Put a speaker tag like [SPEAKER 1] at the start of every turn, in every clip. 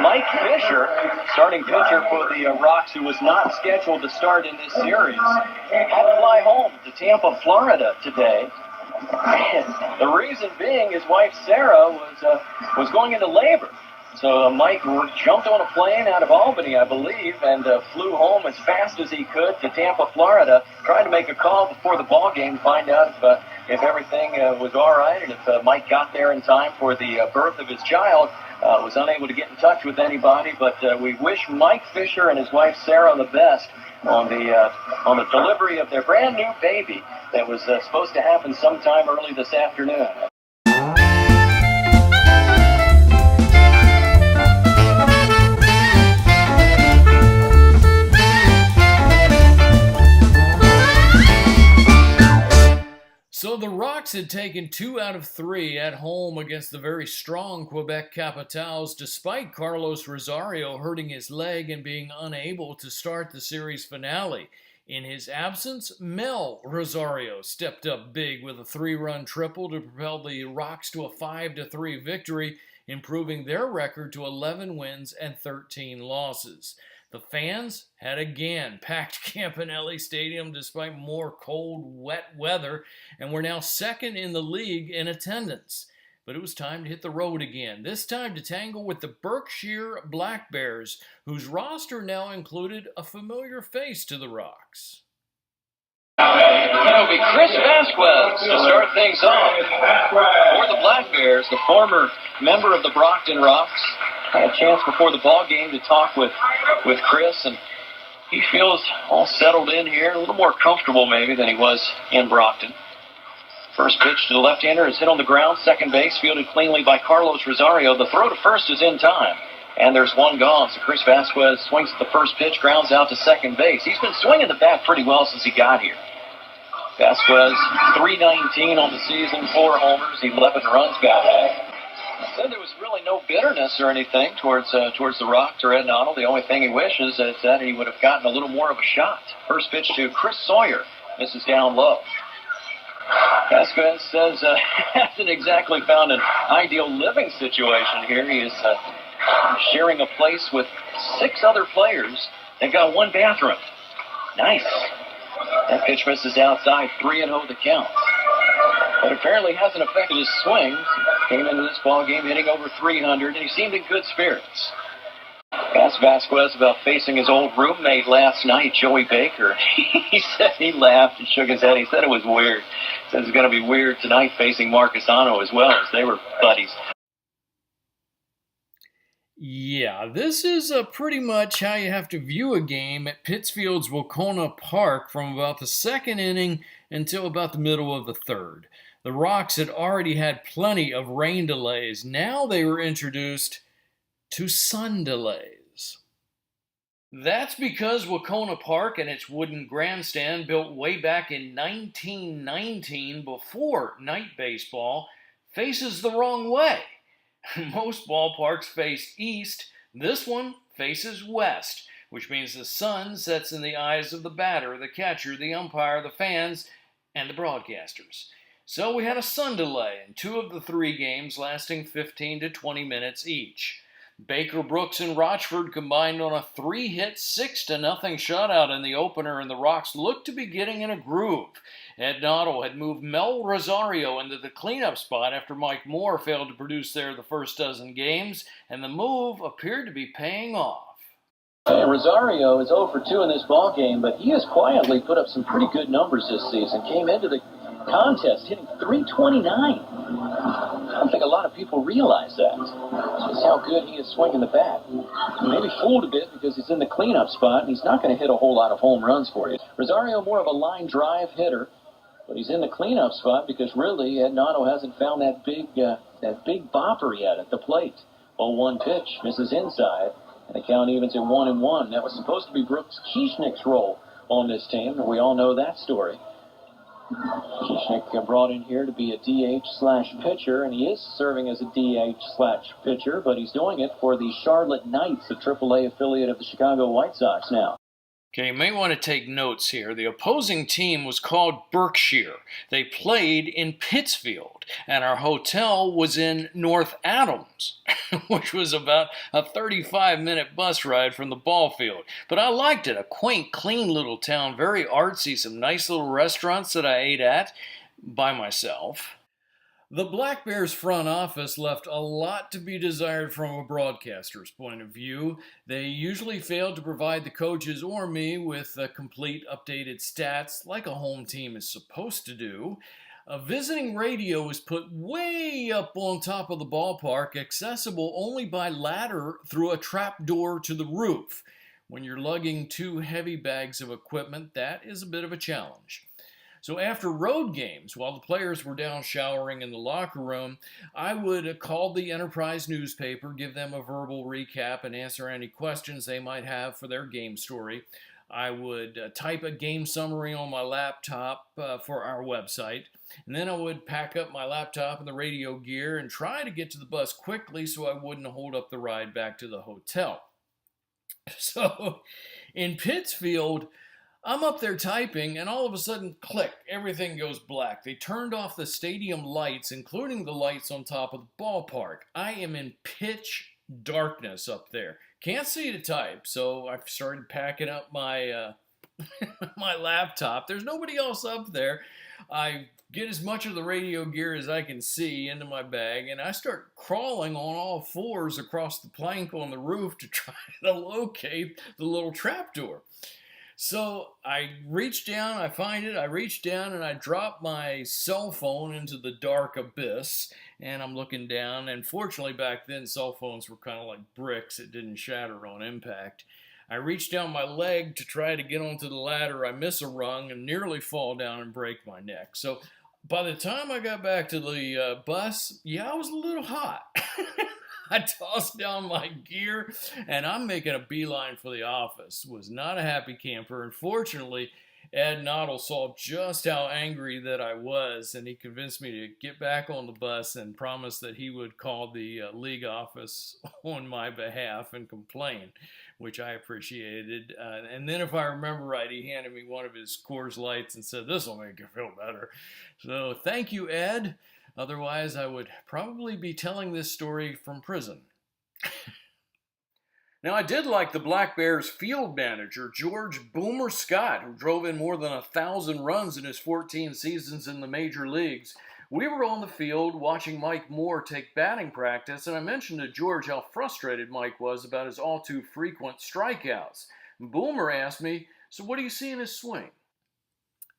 [SPEAKER 1] Mike Fisher, starting pitcher for the Rox, who was not scheduled to start in this series, had to fly home to Tampa, Florida today. The reason being his wife Sarah was going into labor. So Mike jumped on a plane out of Albany, I believe, and flew home as fast as he could to Tampa, Florida, trying to make a call before the ball game to find out if everything was all right and if Mike got there in time for the birth of his child. Was unable to get in touch with anybody, but we wish Mike Fisher and his wife Sarah the best on the delivery of their brand new baby that was supposed to happen sometime early this afternoon.
[SPEAKER 2] So the Rox had taken 2 out of 3 at home against the very strong Quebec Capitals, despite Carlos Rosario hurting his leg and being unable to start the series finale. In his absence, Mel Rosario stepped up big with a 3-run triple to propel the Rox to a 5-3 victory, improving their record to 11 wins and 13 losses. The fans had again packed Campanelli Stadium despite more cold, wet weather, and were now second in the league in attendance. But it was time to hit the road again, this time to tangle with the Berkshire Black Bears, whose roster now included a familiar face to the Rox.
[SPEAKER 1] It'll be Chris Vasquez to start things off. For the Black Bears, the former member of the Brockton Rox, had a chance before the ball game to talk with Chris, and he feels all settled in here, a little more comfortable maybe than he was in Brockton. First pitch to the left-hander is hit on the ground, second base, fielded cleanly by Carlos Rosario. The throw to first is in time, and there's one gone. So Chris Vasquez swings at the first pitch, grounds out to second base. He's been swinging the bat pretty well since he got here. Vasquez, .319 on the season, 4 homers, 11 runs batted. Said there was really no bitterness or anything towards the Rox or Ed Nottle. The only thing he wishes is that he would have gotten a little more of a shot. First pitch to Chris Sawyer. This is down low. Vasquez says hasn't exactly found an ideal living situation here. He is sharing a place with 6 other players. They've got 1 bathroom. Nice. That pitch misses outside, 3-0 the count. But apparently hasn't affected his swings. Came into this ball game hitting over 300, and he seemed in good spirits. Asked Vasquez about facing his old roommate last night, Joey Baker. He said he laughed and shook his head. He said it was weird. He said it's going to be weird tonight facing Wahconah as well, as they were buddies.
[SPEAKER 2] Yeah, this is pretty much how you have to view a game at Pittsfield's Wahconah Park from about the 2nd inning until about the middle of the 3rd. The Rox had already had plenty of rain delays. Now they were introduced to sun delays. That's because Wahconah Park and its wooden grandstand, built way back in 1919 before night baseball, faces the wrong way. Most ballparks face east. This one faces west, which means the sun sets in the eyes of the batter, the catcher, the umpire, the fans, and the broadcasters. So we had a sun delay in 2 of the 3 games, lasting 15 to 20 minutes each. Baker, Brooks, and Rochford combined on a 3-hit 6-0 shutout in the opener, and the Rox looked to be getting in a groove. Ed Nottle had moved Mel Rosario into the cleanup spot after Mike Moore failed to produce there the first dozen games, and the move appeared to be paying off.
[SPEAKER 1] Rosario is 0 for 2 in this ball game, but he has quietly put up some pretty good numbers this season. Came into the contest hitting .329. I don't think a lot of people realize that. Just how good he is swinging the bat. Maybe fooled a bit because he's in the cleanup spot, and he's not going to hit a whole lot of home runs for you. Rosario, more of a line drive hitter, but he's in the cleanup spot because really Ed Nottle hasn't found that big bopper yet at the plate. 0-1 pitch, misses inside, and the count evens at 1-1. That was supposed to be Brooks Kieschnick's role on this team, and we all know that story. Kieschnick brought in here to be a DH/pitcher, and he is serving as a DH/pitcher, but he's doing it for the Charlotte Knights, a AAA affiliate of the Chicago White Sox now.
[SPEAKER 2] Okay, you may want to take notes here. The opposing team was called Berkshire. They played in Pittsfield, and our hotel was in North Adams, which was about a 35-minute bus ride from the ball field. But I liked it. A quaint, clean little town, very artsy, some nice little restaurants that I ate at by myself. The Black Bears front office left a lot to be desired from a broadcaster's point of view. They usually failed to provide the coaches or me with complete updated stats like a home team is supposed to do. A visiting radio was put way up on top of the ballpark, accessible only by ladder through a trap door to the roof. When you're lugging 2 heavy bags of equipment, that is a bit of a challenge. So after road games, while the players were down showering in the locker room, I would call the Enterprise newspaper, give them a verbal recap, and answer any questions they might have for their game story. I would type a game summary on my laptop for our website, and then I would pack up my laptop and the radio gear and try to get to the bus quickly so I wouldn't hold up the ride back to the hotel. So in Pittsfield, I'm up there typing, and all of a sudden, click, everything goes black. They turned off the stadium lights, including the lights on top of the ballpark. I am in pitch darkness up there. Can't see to type, so I started packing up my my laptop. There's nobody else up there. I get as much of the radio gear as I can see into my bag, and I start crawling on all fours across the plank on the roof to try to locate the little trapdoor. So I reach down, I find it, I reach down and I drop my cell phone into the dark abyss, and I'm looking down, and fortunately back then cell phones were kind of like bricks, it didn't shatter on impact. I reach down my leg to try to get onto the ladder, I miss a rung and nearly fall down and break my neck. So by the time I got back to the bus, I was a little hot. I tossed down my gear, and I'm making a beeline for the office. Was not a happy camper. Unfortunately, Ed Noddle saw just how angry that I was, and he convinced me to get back on the bus and promised that he would call the league office on my behalf and complain, which I appreciated. And then if I remember right, he handed me one of his Coors Lights and said, "This will make you feel better." So thank you, Ed. Otherwise, I would probably be telling this story from prison. Now, I did like the Black Bears field manager, George Boomer Scott, who drove in more than 1,000 runs in his 14 seasons in the major leagues. We were on the field watching Mike Moore take batting practice, and I mentioned to George how frustrated Mike was about his all-too-frequent strikeouts. Boomer asked me, "So what do you see in his swing?"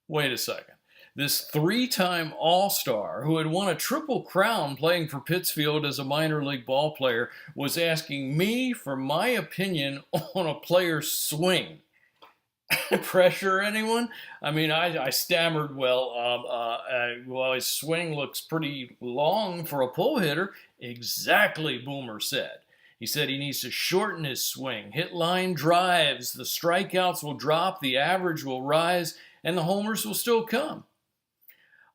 [SPEAKER 2] Wait a second. This 3-time All-Star who had won a Triple Crown playing for Pittsfield as a minor league ball player was asking me for my opinion on a player's swing. Pressure, anyone? I mean, I stammered, well, his swing looks pretty long for a pull hitter. Exactly, Boomer said. He said he needs to shorten his swing, hit line drives, the strikeouts will drop, the average will rise, and the homers will still come.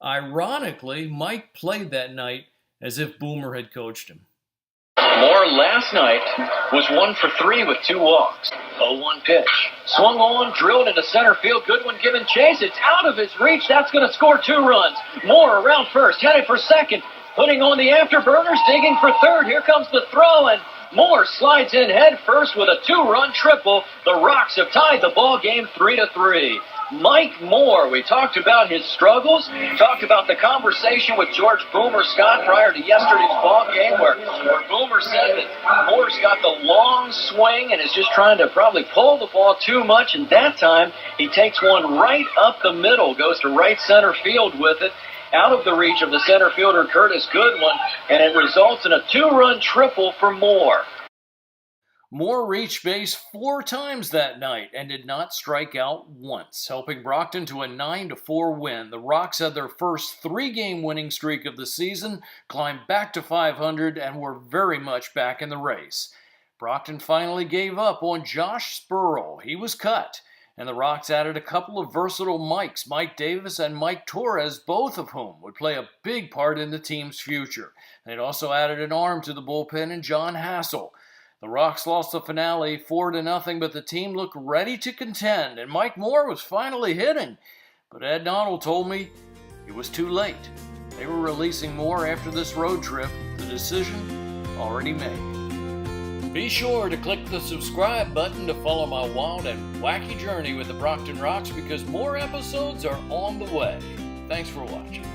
[SPEAKER 2] Ironically, Mike played that night as if Boomer had coached him.
[SPEAKER 1] Moore last night was 1 for 3 with 2 walks. 0-1 pitch. Swung on, drilled into center field. Goodwin giving chase. It's out of his reach. That's going to score 2 runs. Moore around first, headed for second. Putting on the afterburners, digging for third. Here comes the throw, and Moore slides in head first with a 2-run triple. The Rox have tied the ball game 3-3. Mike Moore, we talked about his struggles, talked about the conversation with George Boomer Scott prior to yesterday's ball game where Boomer said that Moore's got the long swing and is just trying to probably pull the ball too much, and that time he takes one right up the middle, goes to right center field with it, out of the reach of the center fielder Curtis Goodwin, and it results in a 2-run triple for Moore.
[SPEAKER 2] Moore reached base 4 times that night and did not strike out once, helping Brockton to a 9-4 win. The Rox had their first 3-game winning streak of the season, climbed back to 500, and were very much back in the race. Brockton finally gave up on Josh Spurl. He was cut, and the Rox added a couple of versatile Mikes, Mike Davis and Mike Torres, both of whom would play a big part in the team's future. They'd also added an arm to the bullpen in John Hassel. The Rox lost the finale 4-0, but the team looked ready to contend, and Mike Moore was finally hitting. But Ed Donald told me it was too late. They were releasing Moore after this road trip, the decision already made. Be sure to click the subscribe button to follow my wild and wacky journey with the Brockton Rox, because more episodes are on the way. Thanks for watching.